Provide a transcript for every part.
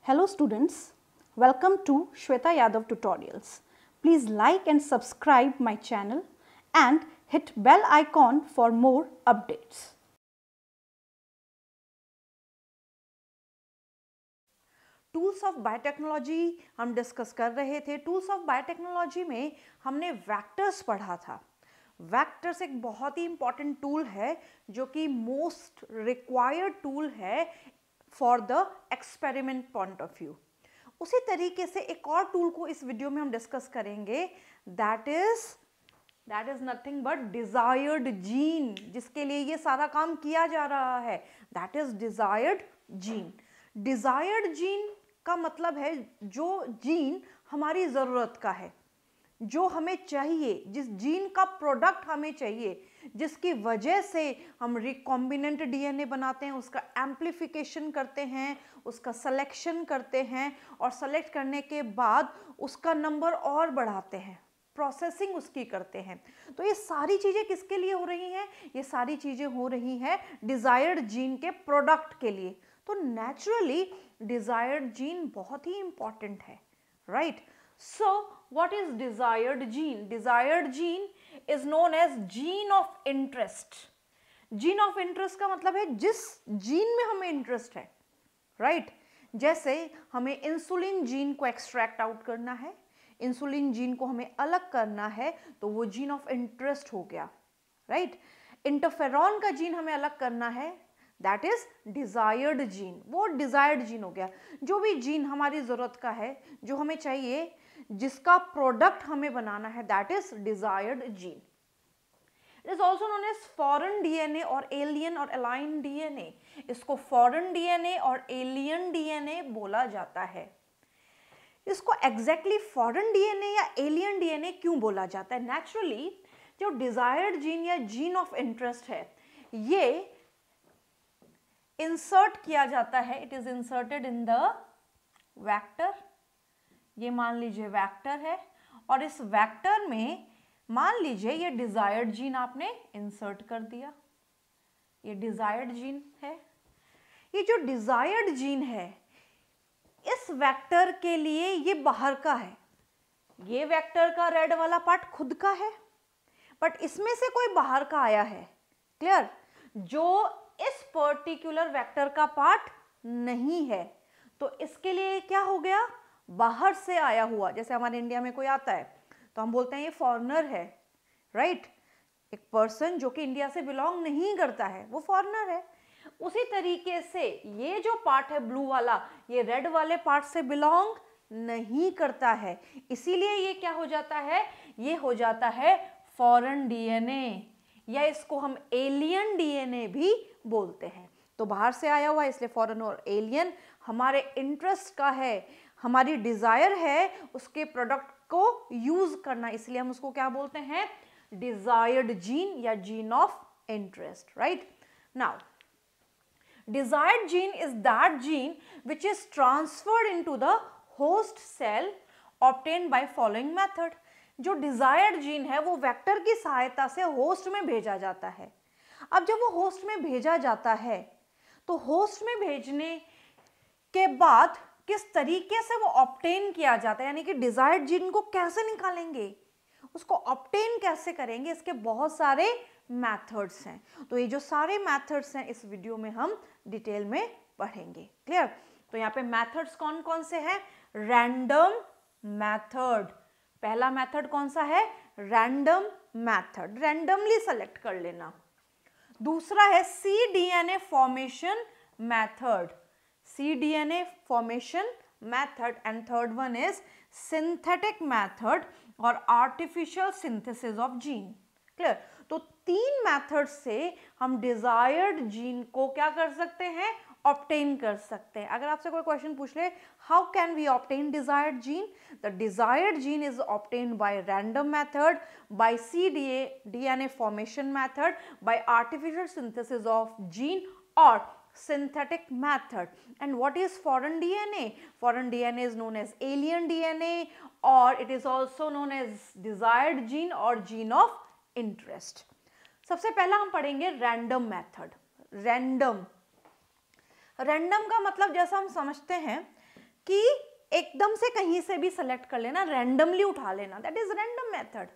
Hello students, welcome to Shweta Yadav Tutorials. Please like and subscribe my channel and hit bell icon for more updates. Tools of biotechnology हम discuss कर रहे थे। Tools of biotechnology में हमने vectors पढ़ा था। Vectors एक बहुत ही इंपॉर्टेंट टूल है जो कि मोस्ट रिक्वायर्ड टूल है for the experiment point of view. उसी तरीके से एक और टूल को इस वीडियो में हम डिस्कस करेंगे, that is nothing but desired gene, जिसके लिए ये सारा काम किया जा रहा है। That is desired gene. Desired gene का मतलब है जो जीन हमारी ज़रूरत का है, जो हमें चाहिए, जिस जीन का प्रोडक्ट हमें चाहिए, जिसकी वजह से हम रिकॉम्बिनेंट डीएनए बनाते हैं, उसका एम्प्लीफिकेशन करते हैं, उसका सिलेक्शन करते हैं और सेलेक्ट करने के बाद उसका नंबर और बढ़ाते हैं, प्रोसेसिंग उसकी करते हैं। तो ये सारी चीज़ें किसके लिए हो रही हैं? ये सारी चीज़ें हो रही हैं डिज़ायर्ड जीन के प्रोडक्ट के लिए। तो नेचुरली डिज़ायर्ड जीन बहुत ही इंपॉर्टेंट है, right? So what is desired gene? Desired gene is known as gene of interest. Gene of interest का मतलब है जिस जीन में हमें इंटरेस्ट है, राइट? जैसे हमें इंसुलिन जीन को एक्सट्रैक्ट आउट करना है, इंसुलिन जीन को हमें अलग करना है, तो वो जीन ऑफ इंटरेस्ट हो गया, राइट? इंटरफेरॉन का जीन हमें अलग करना है, दैट इज डिजायर्ड जीन, वो डिजायर्ड जीन हो गया। जो भी जीन हमारी जरूरत का है, जो हमें चाहिए, जिसका प्रोडक्ट हमें बनाना है, that is desired gene. It is also known as foreign DNA और एलियन और अलाइन डीएनए। इसको फॉरेन डीएनए और एलियन डीएनए बोला जाता है। इसको एग्जैक्टली फॉरेन डीएनए या एलियन डीएनए क्यों बोला जाता है? नेचुरली जो डिजायर्ड जीन या जीन ऑफ इंटरेस्ट है, ये इंसर्ट किया जाता है, it is inserted in the vector. ये मान लीजिए वेक्टर है और इस वेक्टर में मान लीजिए ये डिजायर्ड जीन आपने इंसर्ट कर दिया, ये डिजायर्ड जीन है। ये जो डिजायर्ड जीन है इस वेक्टर के लिए ये बाहर का है, ये वेक्टर का रेड वाला पार्ट खुद का है, बट इसमें से कोई बाहर का आया है, क्लियर? जो इस पर्टिकुलर वेक्टर का पार्ट नहीं है, तो इसके लिए क्या हो गया? बाहर से आया हुआ। जैसे हमारे इंडिया में कोई आता है तो हम बोलते हैं ये फॉरेनर है, राइट? एक पर्सन जो कि इंडिया से बिलोंग नहीं करता है वो फॉरेनर है। उसी तरीके से ये जो पार्ट है ब्लू वाला, ये रेड वाले पार्ट से बिलोंग नहीं करता है, इसीलिए ये क्या हो जाता है? ये हो जाता है फॉरेन डीएनए, या इसको हम एलियन डीएनए भी बोलते हैं। तो बाहर से आया हुआ, इसलिए फॉरेन और एलियन हमारे इंटरेस्ट का है, हमारी डिजायर है उसके प्रोडक्ट को यूज करना, इसलिए हम उसको क्या बोलते हैं? डिजायर्ड जीन या gene of interest, right? Now desired gene is that gene which is transferred into the host cell obtained by following method. जो desired gene है वो वेक्टर की सहायता से होस्ट में भेजा जाता है। अब जब वो होस्ट में भेजा जाता है तो होस्ट में भेजने के बाद किस तरीके से वो ऑब्टेन किया जाता है, यानी कि डिजायर्ड जीन को कैसे निकालेंगे, उसको ऑब्टेन कैसे करेंगे, इसके बहुत सारे मेथड्स हैं। तो ये जो सारे मेथड्स हैं इस वीडियो में हम डिटेल में पढ़ेंगे, क्लियर? तो यहाँ पे मेथड्स कौन कौन से हैं? रैंडम मेथड, पहला मेथड कौन सा है? रैंडम मेथड, रैंडमली सेलेक्ट कर लेना। दूसरा है cDNA formation method, cDNA formation method, and third one is synthetic method और artificial synthesis of gene, clear? तो तीन मेथड से हम डिजायर्ड जीन को क्या कर सकते हैं? ऑब्टेन कर सकते हैं। अगर आपसे कोई क्वेश्चन पूछ ले, how can we obtain desired gene? The desired gene is obtain by random method, by cDNA formation method, by artificial synthesis of gene और synthetic method. And what is foreign DNA? Foreign DNA is known as alien DNA, or it is also known as desired gene or gene of interest. सबसे पहला हम पढ़ेंगे random method. Random का मतलब जैसा हम समझते हैं कि एकदम से कहीं से भी सेलेक्ट कर लेना, रैंडमली उठा लेना, दैट इज रैंडम मेथड।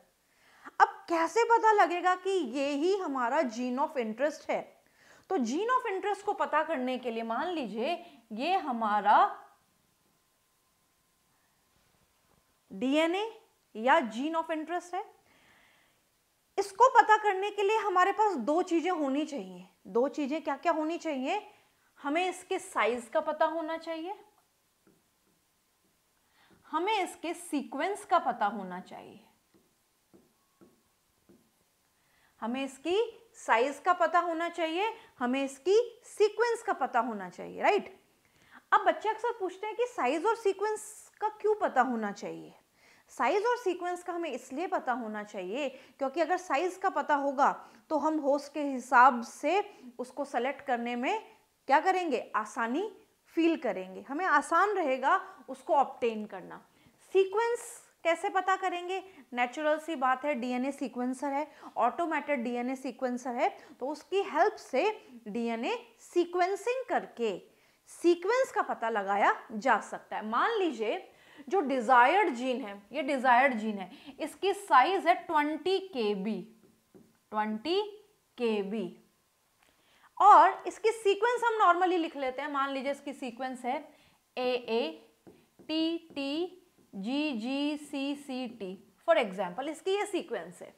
अब कैसे पता लगेगा कि ये ही हमारा जीन ऑफ इंटरेस्ट है? तो जीन ऑफ इंटरेस्ट को पता करने के लिए मान लीजिए ये हमारा डीएनए या जीन ऑफ इंटरेस्ट है। इसको पता करने के लिए हमारे पास दो चीजें होनी चाहिए। दो चीजें क्या क्या होनी चाहिए? हमें इसके साइज का पता होना चाहिए, हमें इसके सीक्वेंस का पता होना चाहिए, हमें इसकी साइज का पता होना चाहिए, हमें इसकी सीक्वेंस का पता होना चाहिए, राइट? अब बच्चे अक्सर पूछते हैं कि साइज और सीक्वेंस का क्यों पता होना चाहिए? साइज और सीक्वेंस का हमें इसलिए पता होना चाहिए क्योंकि अगर साइज का पता होगा तो हम होस्ट के हिसाब से उसको सेलेक्ट करने में क्या करेंगे? आसानी फील करेंगे, हमें आसान रहेगा उसको ऑब्टेन करना। सीक्वेंस कैसे पता करेंगे? नेचुरल सी बात है, डीएनए सीक्वेंसर है, ऑटोमेटेड डीएनए सीक्वेंसर है, तो उसकी हेल्प से डीएनए सीक्वेंसिंग करके सीक्वेंस का पता लगाया जा सकता है। मान लीजिए जो डिजायर्ड जीन है, ये डिजायर्ड जीन है, इसकी साइज है 20 kb और इसकी सीक्वेंस हम नॉर्मली लिख लेते हैं। मान लीजिए इसकी सीक्वेंस है AATTGGCCT फॉर एग्जाम्पल, इसकी ये सीक्वेंस है।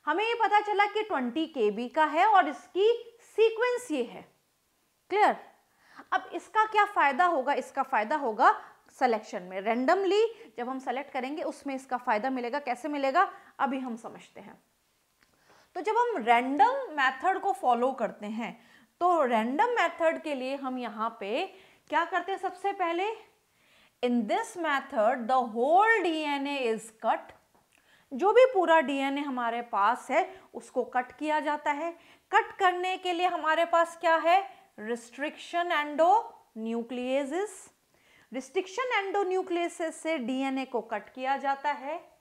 हमें ये पता चला कि 20 kb का है और इसकी सीक्वेंस ये है। क्लियर? अब इसका क्या फायदा होगा? इसका फायदा होगा सिलेक्शन में, रैंडमली जब हम सेलेक्ट करेंगे उसमें इसका फायदा मिलेगा। कैसे मिलेगा अभी हम समझते हैं। तो जब हम रैंडम मेथड को फॉलो करते हैं तो रैंडम मेथड के लिए हम यहाँ पे क्या करते हैं? सबसे पहले in this method the whole DNA is cut. जो भी पूरा डीएनए हमारे पास है उसको कट किया जाता है। कट करने के लिए हमारे पास क्या है? रिस्ट्रिक्शन एंडोन्यूक्लियेसिस। रिस्ट्रिक्शन एंडोन्यूक्लियेसिस से डीएनए को कट किया जाता है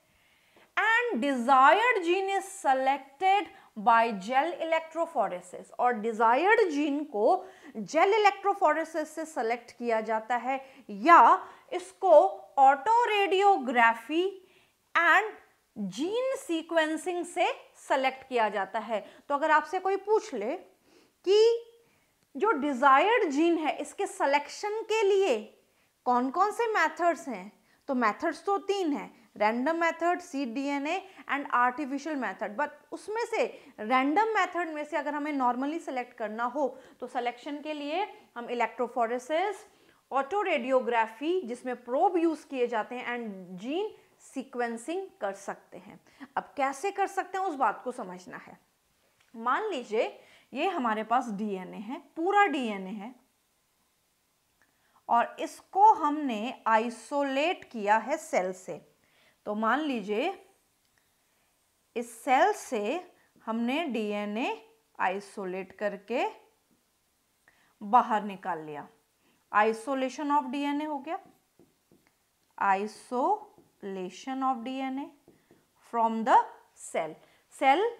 and desired gene is selected bye gel electrophoresis. और डिजायर्ड जीन को जेल इलेक्ट्रोफोरेसिस से सेलेक्ट किया जाता है या इसको auto radiography and gene sequencing से सेलेक्ट किया जाता है। तो अगर आपसे कोई पूछ ले कि जो डिजायर्ड जीन है इसके सिलेक्शन के लिए कौन कौन से मेथड्स हैं, तो मेथड्स तो 3 हैं, random method, seed DNA and artificial method. But उसमें से रैंडम मेथड में से अगर हमें नॉर्मली सेलेक्ट करना हो तो सिलेक्शन के लिए हम इलेक्ट्रोफोरेसिस, ऑटो रेडियोग्राफी जिसमें प्रोब यूज किए जाते हैं एंड जीन सीक्वेंसिंग कर सकते हैं। अब कैसे कर सकते हैं उस बात को समझना है। मान लीजिए ये हमारे पास डीएनए है, पूरा डीएनए है और इसको हमने आइसोलेट किया है सेल से। तो मान लीजिए इस सेल से हमने डीएनए आइसोलेट करके बाहर निकाल लिया। आइसोलेशन ऑफ डीएनए हो गया, isolation of DNA from the cell. Cell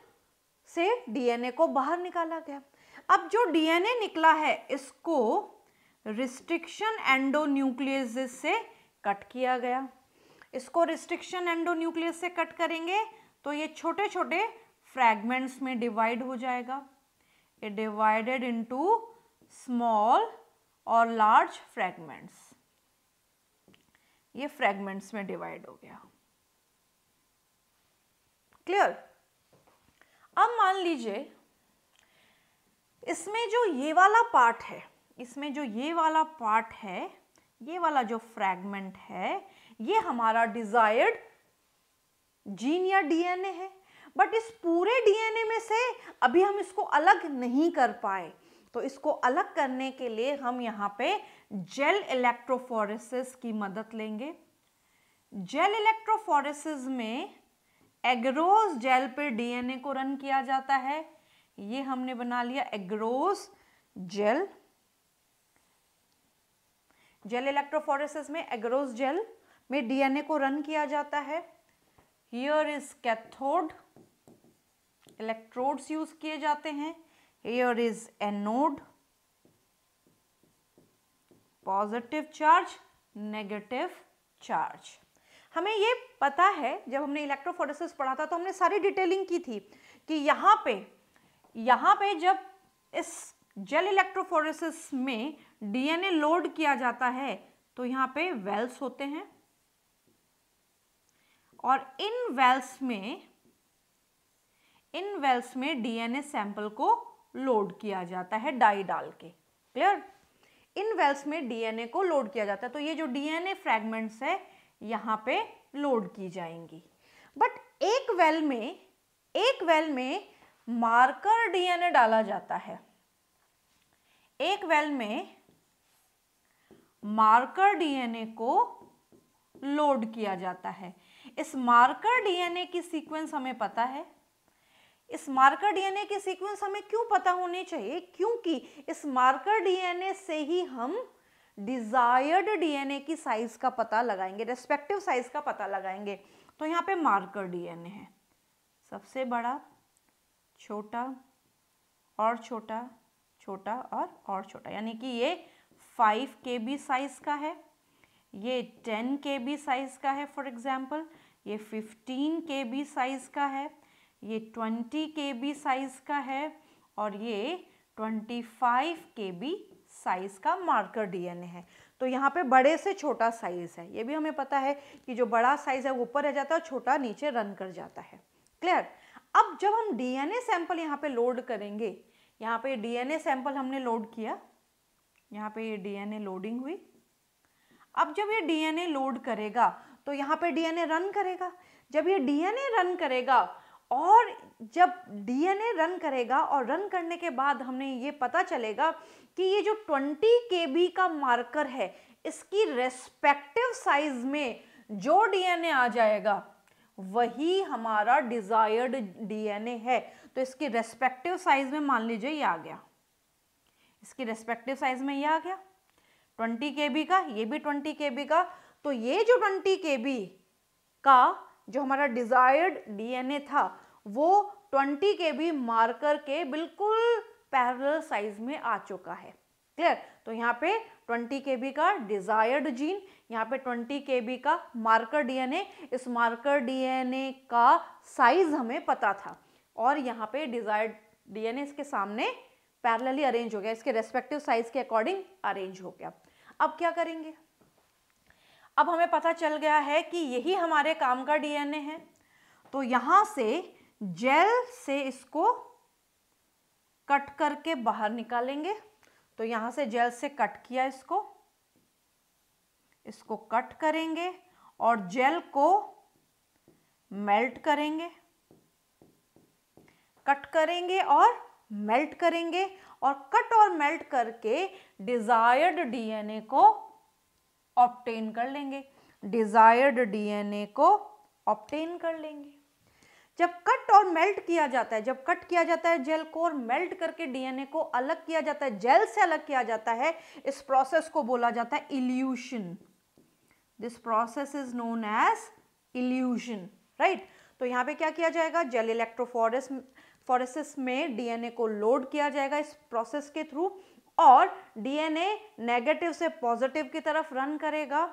से डीएनए को बाहर निकाला गया। अब जो डीएनए निकला है इसको रिस्ट्रिक्शन एंडोन्यूक्लियस से कट किया गया। इसको रिस्ट्रिक्शन एंडोन्यूक्लियस से कट करेंगे तो ये छोटे छोटे फ्रैगमेंट्स में डिवाइड हो जाएगा। इट डिवाइडेड इनटू स्मॉल और लार्ज फ्रैगमेंट्स। ये फ्रैगमेंट्स में डिवाइड हो गया। क्लियर? अब मान लीजिए इसमें जो ये वाला पार्ट है, इसमें जो ये वाला पार्ट है, ये वाला जो फ्रैगमेंट है, ये हमारा डिजायर्ड जीन या डीएनए है। बट इस पूरे डीएनए में से अभी हम इसको अलग नहीं कर पाए, तो इसको अलग करने के लिए हम यहाँ पे जेल इलेक्ट्रोफोरेसिस की मदद लेंगे। जेल इलेक्ट्रोफोरेसिस में एगरोस जेल पे डीएनए को रन किया जाता है। ये हमने बना लिया एगरोस जेल। जेल इलेक्ट्रोफोरेसिस में एगरोस जेल में डीएनए को रन किया जाता है। Here is cathode, electrodes use किए जाते हैं। Here is anode, positive charge negative charge. हमें ये पता है, जब हमने इलेक्ट्रोफोरेसिस पढ़ा था तो हमने सारी डिटेलिंग की थी कि यहाँ पे जब इस जेल इलेक्ट्रोफोरेसिस में डीएनए लोड किया जाता है तो यहाँ पे वेल्स होते हैं और इन वेल्स में डीएनए सैंपल को लोड किया जाता है डाई डाल के। क्लियर? इन वेल्स में डीएनए को लोड किया जाता है, तो ये जो डीएनए फ्रैगमेंट्स है यहाँ पे लोड की जाएंगी। बट एक वेल में मार्कर डीएनए डाला जाता है, एक वेल में मार्कर डीएनए को लोड किया जाता है। इस मार्कर डीएनए की सीक्वेंस हमें पता है। इस मार्कर डीएनए की सीक्वेंस हमें क्यों पता होनी चाहिए? क्योंकि इस मार्कर डीएनए से ही हम डिजायर्ड डीएनए की साइज का पता लगाएंगे, रेस्पेक्टिव साइज का पता लगाएंगे। तो यहाँ पे मार्कर डीएनए है, सबसे बड़ा, छोटा और छोटा, छोटा और छोटा, यानी कि ये 5 kb साइज का है, ये 10 kb साइज का है फॉर एग्जाम्पल, ये 15 kb साइज का है, ये 20 kb साइज का है और ये 25 kb साइज का मार्कर डीएनए है। तो यहाँ पे बड़े से छोटा साइज है, ये भी हमें पता है कि जो बड़ा साइज है वो ऊपर रह जाता है और छोटा नीचे रन कर जाता है। क्लियर? अब जब हम डीएनए सैंपल यहाँ पे लोड करेंगे, यहाँ पे डीएनए सैंपल हमने लोड किया, यहाँ पे ये डीएनए लोडिंग हुई। अब जब ये डीएनए लोड करेगा तो यहाँ पे डीएनए रन करेगा। जब ये डीएनए रन करेगा और जब डीएनए रन करेगा और रन करने के बाद हमें ये पता चलेगा कि ये जो 20 kb का मार्कर है, इसकी रेस्पेक्टिव साइज में जो डीएनए आ जाएगा वही हमारा डिजायर्ड डीएनए है। तो इसकी रेस्पेक्टिव साइज में मान लीजिए ये आ गया, इसकी रेस्पेक्टिव साइज में ये आ गया 20 kb का, ये भी 20 kb का। तो ये जो 20 kb का जो हमारा डिजायर्ड डीएनए था वो 20 kb मार्कर के बिल्कुल पैरेलल साइज में आ चुका है। क्लियर? तो यहाँ पे 20 kb का डिजायर्ड जीन, यहाँ पे 20 kb का मार्कर डीएनए, इस मार्कर डीएनए का साइज हमें पता था और यहाँ पे डिजायर्ड डीएनए इसके सामने पैरेलली अरेंज हो गया, इसके रेस्पेक्टिव साइज के अकॉर्डिंग अरेंज हो गया। अब क्या करेंगे? अब हमें पता चल गया है कि यही हमारे काम का डीएनए है, तो यहां से जेल से इसको कट करके बाहर निकालेंगे। तो यहां से जेल से कट किया, इसको कट करेंगे और जेल को मेल्ट करेंगे, कट करेंगे और मेल्ट करेंगे और कट और मेल्ट करके डिजायर्ड डीएनए को ऑब्टेन कर लेंगे, डिजायर्ड डीएनए को ऑब्टेन कर लेंगे। जब कट और मेल्ट किया जाता है, जब कट किया जाता है जेल को और मेल्ट करके डीएनए को अलग किया जाता है, जेल से अलग किया जाता है, इस प्रोसेस को बोला जाता है elution. This process is known as elution, right? तो यहाँ पे क्या किया जाएगा? जेल इलेक्ट्रोफोरेसिस में डीएनए को लोड किया जाएगा इस प्रोसेस के थ्रू और डीएनए नेगेटिव से पॉजिटिव की तरफ रन करेगा।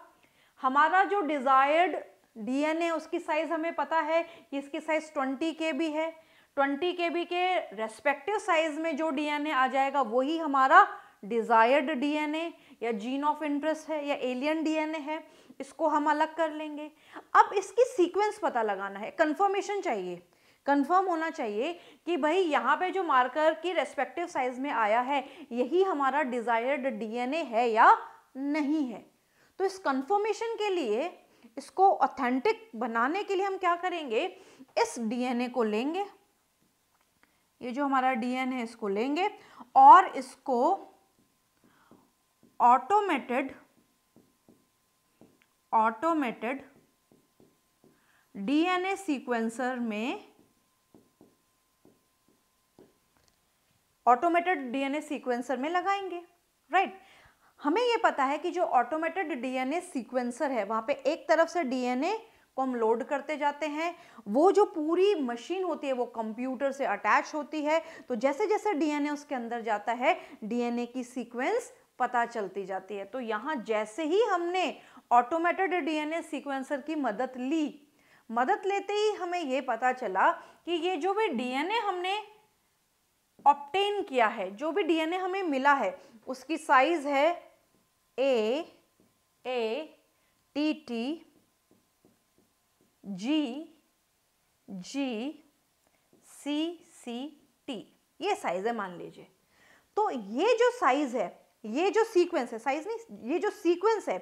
हमारा जो डिजायर्ड डीएनए उसकी साइज हमें पता है कि इसकी साइज 20 kb है। 20 kb के रेस्पेक्टिव साइज में जो डीएनए आ जाएगा वही हमारा डिजायर्ड डीएनए या जीन ऑफ इंटरेस्ट है या एलियन डीएनए है, इसको हम अलग कर लेंगे। अब इसकी सीक्वेंस पता लगाना है, कंफर्मेशन चाहिए, कंफर्म होना चाहिए कि भाई यहाँ पे जो मार्कर की रेस्पेक्टिव साइज में आया है यही हमारा डिजायर्ड डीएनए है या नहीं है। तो इस कंफर्मेशन के लिए, इसको ऑथेंटिक बनाने के लिए हम क्या करेंगे? इस डीएनए को लेंगे, ये जो हमारा डीएनए है इसको लेंगे और इसको ऑटोमेटेड डीएनए सीक्वेंसर में, ऑटोमेटेड डीएनए सीक्वेंसर में लगाएंगे, राइट? हमें ये पता है कि जो ऑटोमेटेड डीएनए सीक्वेंसर है वहां पे एक तरफ से डीएनए को हम लोड करते जाते हैं, वो जो पूरी मशीन होती है वो कंप्यूटर से अटैच होती है। तो जैसे जैसे डीएनए उसके अंदर जाता है डीएनए की सीक्वेंस पता चलती जाती है। तो यहाँ जैसे ही हमने ऑटोमेटेड डीएनए सीक्वेंसर की मदद ली, मदद लेते ही हमें ये पता चला कि ये जो भी डीएनए हमने ऑब्टेन किया है, जो भी डीएनए हमें मिला है, उसकी साइज है A, T, T, G, G, C, C, T, ये साइज है मान लीजिए। तो ये जो साइज है, ये जो सीक्वेंस है, साइज नहीं, ये जो सीक्वेंस है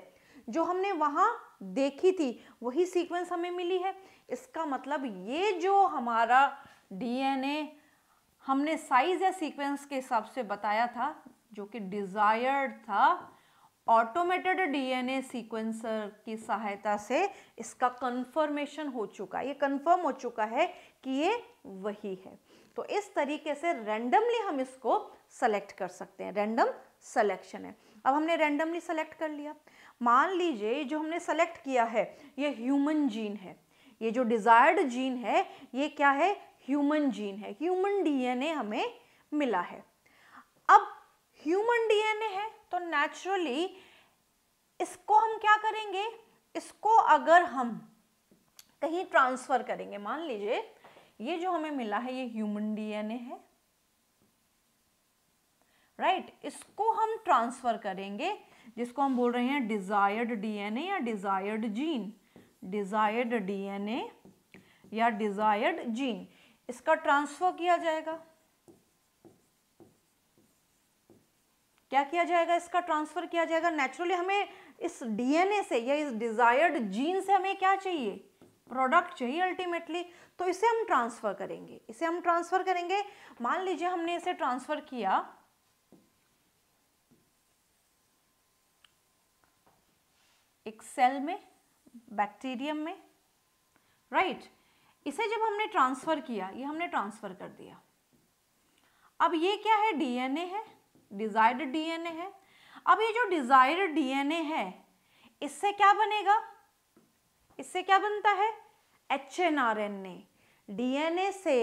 जो हमने वहां देखी थी, वही सीक्वेंस हमें मिली है। इसका मतलब ये जो हमारा डीएनए हमने साइज या सीक्वेंस के हिसाब से बताया था, जो कि डिजायर्ड था, ऑटोमेटेड डीएनए सीक्वेंसर की सहायता से इसका कंफर्मेशन हो चुका है, ये कंफर्म हो चुका है कि ये वही है। तो इस तरीके से रैंडमली हम इसको सेलेक्ट कर सकते हैं, रैंडम सिलेक्शन है। अब हमने रैंडमली सेलेक्ट कर लिया, मान लीजिए जो हमने सेलेक्ट किया है ये ह्यूमन जीन है, ये जो डिजायर्ड जीन है ये क्या है, ह्यूमन जीन है, ह्यूमन डीएनए हमें मिला है। अब ह्यूमन डीएनए है तो नेचुरली इसको हम क्या करेंगे, इसको अगर हम कहीं ट्रांसफर करेंगे, मान लीजिए ये जो हमें मिला है ये ह्यूमन डीएनए है, राइट, इसको हम ट्रांसफर करेंगे, जिसको हम बोल रहे हैं डिजायर्ड डीएनए या डिजायर्ड जीन, डिजायर्ड डीएनए या डिजायर्ड जीन, इसका ट्रांसफर किया जाएगा। क्या किया जाएगा, इसका ट्रांसफर किया जाएगा। नेचुरली हमें इस डीएनए से या इस डिजायर्ड जीन से हमें क्या चाहिए, प्रोडक्ट चाहिए अल्टीमेटली, तो इसे हम ट्रांसफर करेंगे, इसे हम ट्रांसफर करेंगे। मान लीजिए हमने इसे ट्रांसफर किया एक सेल में, बैक्टीरियम में, राइट, इसे जब हमने ट्रांसफर किया, ये हमने ट्रांसफर कर दिया। अब ये क्या है, डीएनए है, डिजायर्ड डीएनए है। अब ये जो डिजायर्ड डीएनए है इससे क्या बनेगा, इससे क्या बनता है, एचएनआरएनए। डीएनए से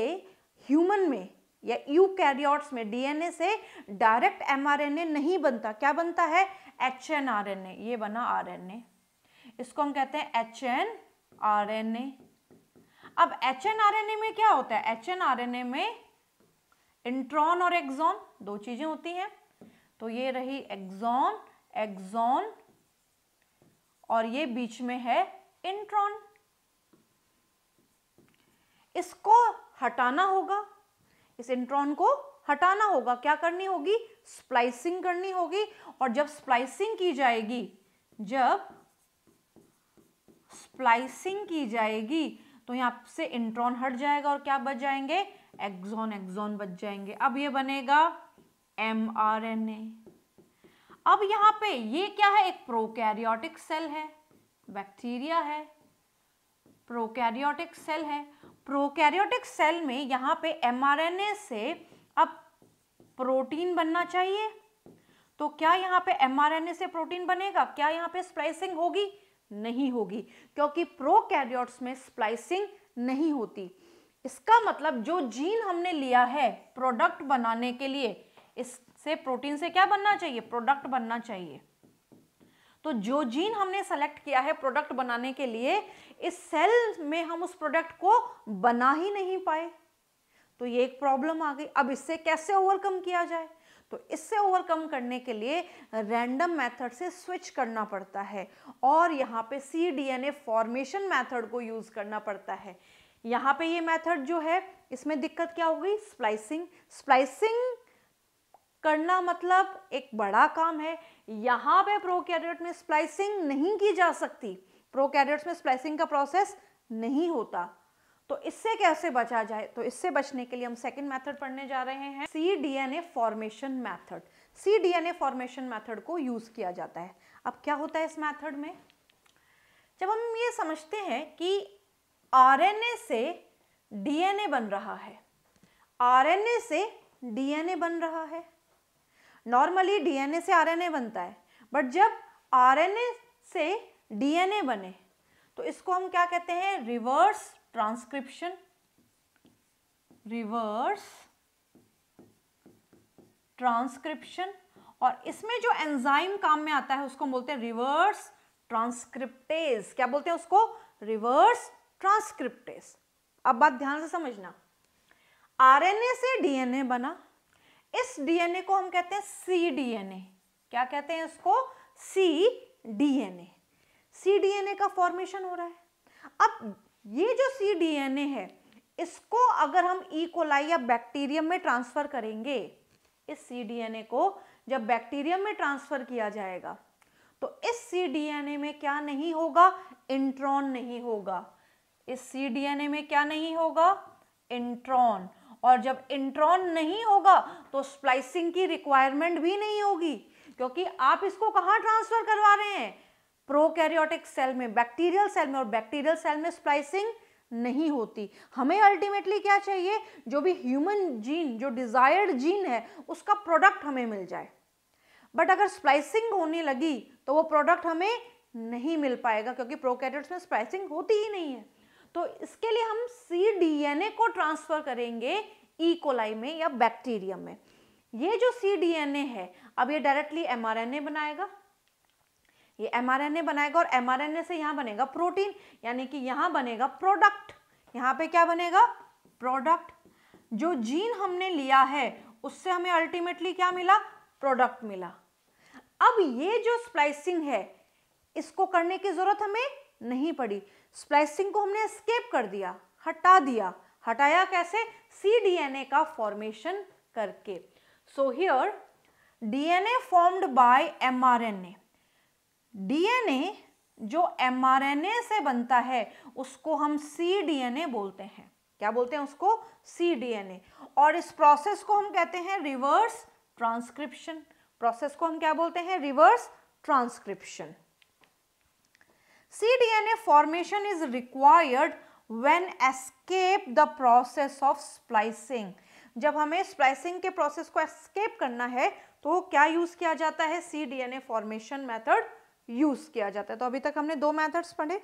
ह्यूमन में या यूकैरियोट्स में डीएनए से डायरेक्ट एमआरएनए नहीं बनता, क्या बनता है, एचएनआरएनए, ये बना आरएनए, इसको हम कहते हैं एचएनआरएनए। अब एचएनआरएनए में क्या होता है, एचएनआरएनए में इंट्रॉन और एक्सॉन दो चीजें होती हैं, तो ये रही एक्सॉन, एक्सॉन, और ये बीच में है इंट्रॉन। इसको हटाना होगा, इस इंट्रॉन को हटाना होगा, क्या करनी होगी, स्प्लाइसिंग करनी होगी। और जब स्प्लाइसिंग की जाएगी, जब स्प्लाइसिंग की जाएगी तो यहां से इंट्रॉन हट जाएगा और क्या बच जाएंगे, एक्सॉन, एक्सॉन बच जाएंगे। अब ये बनेगा एमआरएनए। अब यहाँ पे ये क्या है, एक प्रोकैरियोटिक सेल है, बैक्टीरिया है, प्रोकैरियोटिक सेल है। प्रोकैरियोटिक सेल में यहाँ पे एमआरएनए से अब प्रोटीन बनना चाहिए, तो क्या यहाँ पे एमआरएनए से प्रोटीन बनेगा, क्या यहाँ पे स्प्लाइसिंग होगी, नहीं होगी, क्योंकि प्रोकैरियोट्स में स्प्लाइसिंग नहीं होती। इसका मतलब जो जीन हमने लिया है प्रोडक्ट बनाने के लिए, इससे प्रोटीन से क्या बनना चाहिए, प्रोडक्ट बनना चाहिए। तो जो जीन हमने सेलेक्ट किया है प्रोडक्ट बनाने के लिए, इस सेल में हम उस प्रोडक्ट को बना ही नहीं पाए, तो ये एक प्रॉब्लम आ गई। अब इससे कैसे ओवरकम किया जाए, तो इससे ओवरकम करने के लिए रैंडम मेथड से स्विच करना पड़ता है और यहाँ पे cDNA फॉर्मेशन मेथड को यूज करना पड़ता है। यहाँ पे ये मेथड जो है इसमें दिक्कत क्या होगी, स्प्लाइसिंग। स्प्लाइसिंग करना मतलब एक बड़ा काम है, यहाँ पे प्रोकैरियोट में स्प्लाइसिंग नहीं की जा सकती, प्रोकैरियोट्स में स्प्लाइसिंग का प्रोसेस नहीं होता। तो इससे कैसे बचा जाए, तो इससे बचने के लिए हम सेकंड मेथड पढ़ने जा रहे हैं, cDNA formation method. cDNA formation method को यूज किया जाता है। अब क्या होता है इस मेथड में, जब हम ये समझते हैं कि आरएनए से डीएनए बन रहा है, आरएनए से डीएनए बन रहा है, नॉर्मली डीएनए से आरएनए बनता है, बट जब आरएनए से डीएनए बने तो इसको हम क्या कहते हैं, रिवर्स ट्रांसक्रिप्शन, रिवर्स ट्रांसक्रिप्शन। और इसमें जो एंजाइम काम में आता है उसको बोलते हैं रिवर्स ट्रांसक्रिप्टेज। क्या बोलते हैं उसको? Reverse transcriptase. अब बात ध्यान से समझना, आरएनए से डीएनए बना, इस डीएनए को हम कहते हैं सीडीएनए। क्या कहते हैं इसको? सीडीएनए। सीडीएनए का फॉर्मेशन हो रहा है। अब ये जो सीडीएनए है इसको अगर हम ई कोलाई या बैक्टीरियम में ट्रांसफर करेंगे, इस सीडीएनए को जब बैक्टीरियम में ट्रांसफर किया जाएगा तो इस सीडीएनए में क्या नहीं होगा? इंट्रॉन नहीं होगा। इस सीडीएनए में क्या नहीं होगा? इंट्रॉन। और जब इंट्रॉन नहीं होगा तो स्प्लाइसिंग की रिक्वायरमेंट भी नहीं होगी, क्योंकि आप इसको कहाँ ट्रांसफर करवा रहे हैं? प्रोकैरियोटिक सेल में, बैक्टीरियल सेल में, और बैक्टीरियल सेल में स्प्लाइसिंग नहीं होती। हमें अल्टीमेटली क्या चाहिए? जो भी ह्यूमन जीन, जो डिजायर्ड जीन है उसका प्रोडक्ट हमें मिल जाए। बट अगर स्प्लाइसिंग होने लगी तो वो प्रोडक्ट हमें नहीं मिल पाएगा, क्योंकि प्रोकैरियोट्स में स्प्लाइसिंग होती ही नहीं है। तो इसके लिए हम सीडीएनए को ट्रांसफर करेंगे ई कोलाई में या बैक्टीरियम में। ये जो सीडीएनए है अब ये डायरेक्टली एमआरएनए बनाएगा, ये एमआरएनए बनाएगा और एमआरएनए से यहाँ बनेगा प्रोटीन, यानी कि यहाँ बनेगा प्रोडक्ट। यहाँ पे क्या बनेगा? प्रोडक्ट। जो जीन हमने लिया है उससे हमें अल्टीमेटली क्या मिला? प्रोडक्ट मिला। अब ये जो स्प्लाइसिंग है इसको करने की जरूरत हमें नहीं पड़ी, स्प्लाइसिंग को हमने एस्केप कर दिया, हटा दिया। हटाया कैसे? सीडीएनए का फॉर्मेशन करके। So here DNA formed by mRNA. DNA जो एमआरएनए से बनता है उसको हम सीडीएनए बोलते हैं। क्या बोलते हैं उसको? सीडीएनए। और इस प्रोसेस को हम कहते हैं रिवर्स ट्रांसक्रिप्शन। प्रोसेस को हम क्या बोलते हैं? Reverse transcription. cDNA formation is required when escape the process of splicing। जब हमें स्प्लाइसिंग के प्रोसेस को एस्केप करना है तो क्या यूज किया जाता है? cDNA फॉर्मेशन मेथड यूज किया जाता है। तो अभी तक हमने दो मेथड्स पढ़े।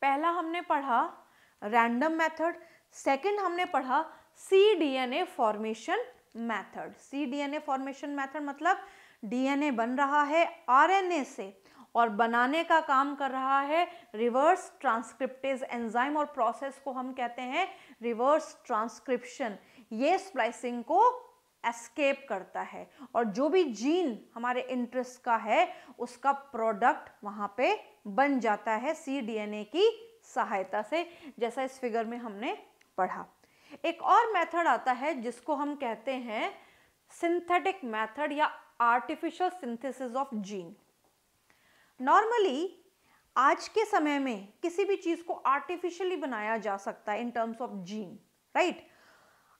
पहला हमने पढ़ा रैंडम मेथड, सेकंड हमने पढ़ा cDNA formation method. cDNA formation method मतलब डीएनए बन रहा है आरएनए से और बनाने का काम कर रहा है रिवर्स ट्रांसक्रिप्टेज एंजाइम, और प्रोसेस को हम कहते हैं रिवर्स ट्रांसक्रिप्शन। ये स्प्लाइसिंग को एस्केप करता है और जो भी जीन हमारे इंटरेस्ट का है उसका प्रोडक्ट वहां पे बन जाता है cDNA की सहायता से, जैसा इस फिगर में हमने पढ़ा। एक और मेथड आता है जिसको हम कहते हैं सिंथेटिक मेथड या artificial synthesis of gene. Normally आज के समय में किसी भी चीज को आर्टिफिशियली बनाया जा सकता है in terms of gene, right.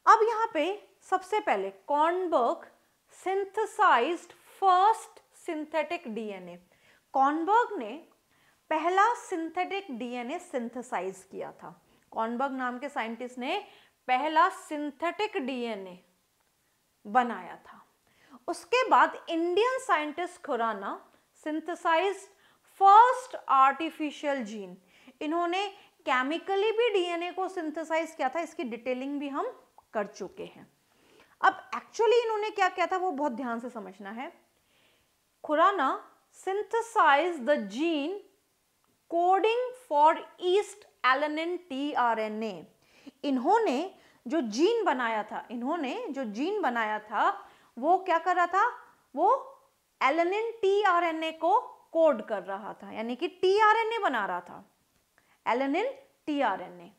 अब यहाँ पे सबसे पहले Kornberg synthesised first synthetic DNA. Kornberg ने पहला सिंथेटिक डीएनए सिंथेसाइज किया था। कॉर्नबर्ग नाम के साइंटिस्ट ने पहला सिंथेटिक डीएनए बनाया था। उसके बाद Indian scientist Khorana synthesised first artificial gene. इन्होंने केमिकली भी डीएनए को सिंथेसाइज किया था, इसकी डिटेलिंग भी हम कर चुके हैं। अब एक्चुअली इन्होंने क्या किया था वो बहुत ध्यान से समझना है। Khorana synthesise the gene coding for yeast alanine tRNA. इन्होंने जो जीन बनाया था वो क्या कर रहा था? वो एलेनिन टीआरएनए को कोड कर रहा था, यानी कि टीआरएनए बना रहा था, एलेनिन टीआरएनए,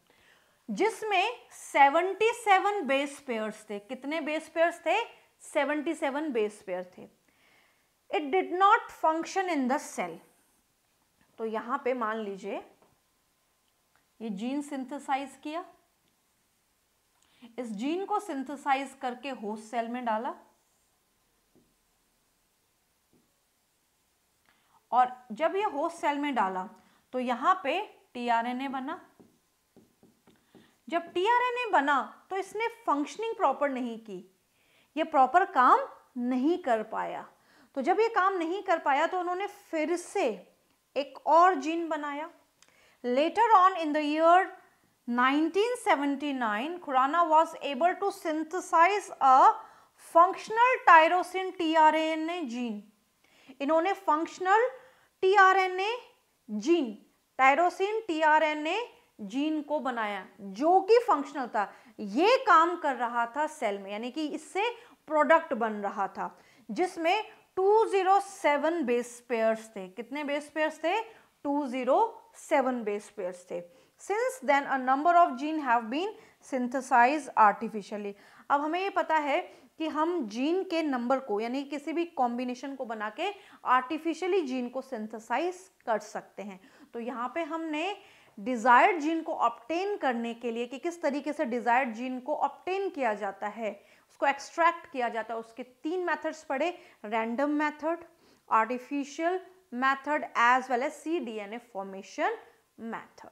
जिसमें 77 बेस पेयर्स थे। कितने बेस पेयर्स थे? 77 बेस पेयर थे। It did not function in the cell. तो यहां पे मान लीजिए ये जीन सिंथेसाइज किया, इस जीन को सिंथेसाइज करके होस्ट सेल में डाला और जब ये होस्ट सेल में डाला तो यहां पे टीआरएनए बना। जब टीआरएनए बना तो इसने फंक्शनिंग प्रॉपर नहीं की, ये प्रॉपर काम नहीं कर पाया। तो जब ये काम नहीं कर पाया तो उन्होंने फिर से एक और जीन बनाया। Later on in the year 1979 Khurana was able to synthesize a functional tyrosine tRNA gene, इन्होंने functional tRNA gene, tyrosine tRNA gene को बनाया जो कि फंक्शनल था, ये काम कर रहा था सेल में, यानी कि इससे प्रोडक्ट बन रहा था जिसमें 207 बेस पेयर्स थे। कितने बेस पेयर्स थे? 207 बेस पेयर्स थे। Since then a number of gene have been synthesised artificially. अब हमें ये पता है कि हम जीन के नंबर को, यानी किसी भी कॉम्बिनेशन को बना के आर्टिफिशियली जीन को सिंथेसाइज कर सकते हैं। तो यहाँ पे हमने डिजायर्ड जीन को ऑब्टेन करने के लिए कि किस तरीके से डिजायर्ड जीन को ऑब्टेन किया जाता है, उसको एक्सट्रैक्ट किया जाता है, उसके 3 मेथड्स पढ़े, random method, artificial method as well as cDNA formation method.